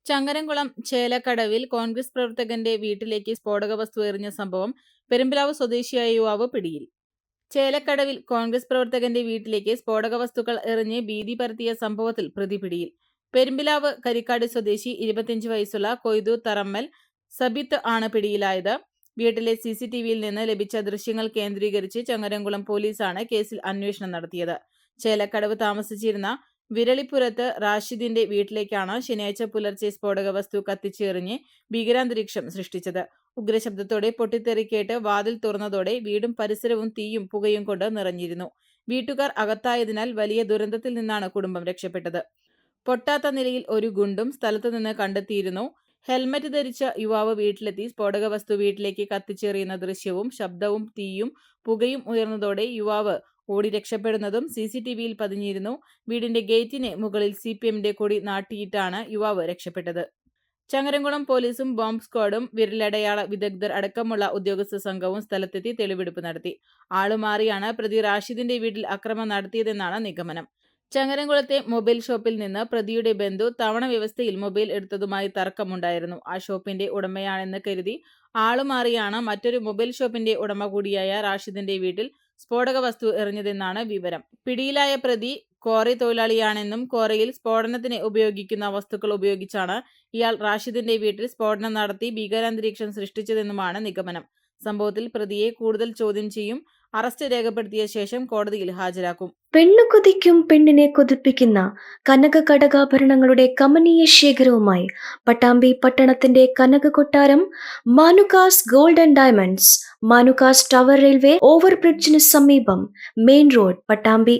ചങ്ങരംകുളം ചേലക്കടവിൽ കോൺഗ്രസ് പ്രവർത്തകന്റെ വീട്ടിലേക്ക് സ്ഫോടക വസ്തു എറിഞ്ഞ സംഭവം പെരുമ്പിലാവ് സ്വദേശിയായ യുവാവ് പിടിയിൽ. ചേലക്കടവിൽ കോൺഗ്രസ് പ്രവർത്തകന്റെ വീട്ടിലേക്ക് സ്ഫോടക വസ്തുക്കൾ എറിഞ്ഞ് ഭീതി പരത്തിയ സംഭവത്തിൽ പ്രതി പിടിയിൽ. പെരുമ്പിലാവ് കരിക്കാട് സ്വദേശി 25 വയസ്സുള്ള കൊയ്തു തറമ്മൽ സബിത്ത് ആണ് പിടിയിലായത്. വീട്ടിലെ CCTVയിൽ നിന്ന് ലഭിച്ച ദൃശ്യങ്ങൾ കേന്ദ്രീകരിച്ച് ചങ്ങരംകുളം പോലീസാണ് കേസിൽ അന്വേഷണം നടത്തിയത്. ചേലക്കടവ് താമസിച്ചിരുന്ന വിരളിപ്പുറത്ത് റാഷിദിന്റെ വീട്ടിലേക്കാണ് ശനിയാഴ്ച പുലർച്ചെ സ്ഫോടക വസ്തു കത്തിച്ചെറിഞ്ഞ് ഭീകരാന്തരീക്ഷം സൃഷ്ടിച്ചത്. ഉഗ്രശബ്ദത്തോടെ പൊട്ടിത്തെറിക്കേട്ട് വാതിൽ തുറന്നതോടെ വീടും പരിസരവും തീയും പുകയും കൊണ്ട് നിറഞ്ഞിരുന്നു. വീട്ടുകാർ അകത്തായതിനാൽ വലിയ ദുരന്തത്തിൽ നിന്നാണ് കുടുംബം രക്ഷപ്പെട്ടത്. പൊട്ടാത്ത നിലയിൽ ഒരു ഗുണ്ടും സ്ഥലത്തുനിന്ന് കണ്ടെത്തിയിരുന്നു. ഹെൽമറ്റ് ധരിച്ച യുവാവ് വീട്ടിലെത്തി സ്ഫോടക വസ്തു വീട്ടിലേക്ക് കത്തിച്ചെറിയുന്ന ദൃശ്യവും ശബ്ദവും തീയും പുകയും ഉയർന്നതോടെ യുവാവ് ഓടി രക്ഷപ്പെടുന്നതും CCTVയിൽ പതിഞ്ഞിരുന്നു. വീടിന്റെ ഗേറ്റിന് മുകളിൽ CPMന്റെ കൊടി നാട്ടിയിട്ടാണ് യുവാവ് രക്ഷപ്പെട്ടത്. ചങ്ങരംകുളം പോലീസും ബോംബ് സ്ക്വാഡും വിരലടയാള വിദഗ്ധർ അടക്കമുള്ള ഉദ്യോഗസ്ഥ സംഘവും സ്ഥലത്തെത്തി തെളിവെടുപ്പ് നടത്തി. ആളുമാറിയാണ് പ്രതി റാഷിദിന്റെ വീട്ടിൽ അക്രമം നടത്തിയതെന്നാണ് നിഗമനം. ചങ്ങരംകുളത്തെ മൊബൈൽ ഷോപ്പിൽ നിന്ന് പ്രതിയുടെ ബന്ധു തവണ വ്യവസ്ഥയിൽ മൊബൈൽ എടുത്തതുമായി തർക്കമുണ്ടായിരുന്നു. ആ ഷോപ്പിന്റെ ഉടമയാണെന്ന് കരുതി ആളുമാറിയാണ് മറ്റൊരു മൊബൈൽ ഷോപ്പിന്റെ ഉടമ കൂടിയായ റാഷിദിന്റെ വീട്ടിൽ സ്ഫോടക വസ്തു എറിഞ്ഞതെന്നാണ് വിവരം. പിടിയിലായ പ്രതി ക്വാറി തൊഴിലാളിയാണെന്നും ക്വാറിയിൽ സ്ഫോടനത്തിന് ഉപയോഗിക്കുന്ന വസ്തുക്കൾ ഉപയോഗിച്ചാണ് ഇയാൾ റാഷിദിന്റെ വീട്ടിൽ സ്ഫോടനം നടത്തി ഭീകരാന്തരീക്ഷം സൃഷ്ടിച്ചതെന്നുമാണ് നിഗമനം. സംഭവത്തിൽ പ്രതിയെ കൂടുതൽ ചോദ്യം ചെയ്യും. അറസ്റ്റ് രേഖപ്പെടുത്തിയ ശേഷം കോടതിയിൽ ഹാജരാക്കും. പെണ്ണു കൊതിക്കും പെണ്ണിനെ കൊതിപ്പിക്കുന്ന കനക കടകാഭരണങ്ങളുടെ കമനീയ ശേഖരവുമായി പട്ടാമ്പി പട്ടണത്തിന്റെ കനക കൊട്ടാരം Manukas gold and diamonds, Manukas tower railway ഓവർബ്രിഡ്ജിന് സമീപം, മെയിൻ റോഡ്, പട്ടാമ്പി.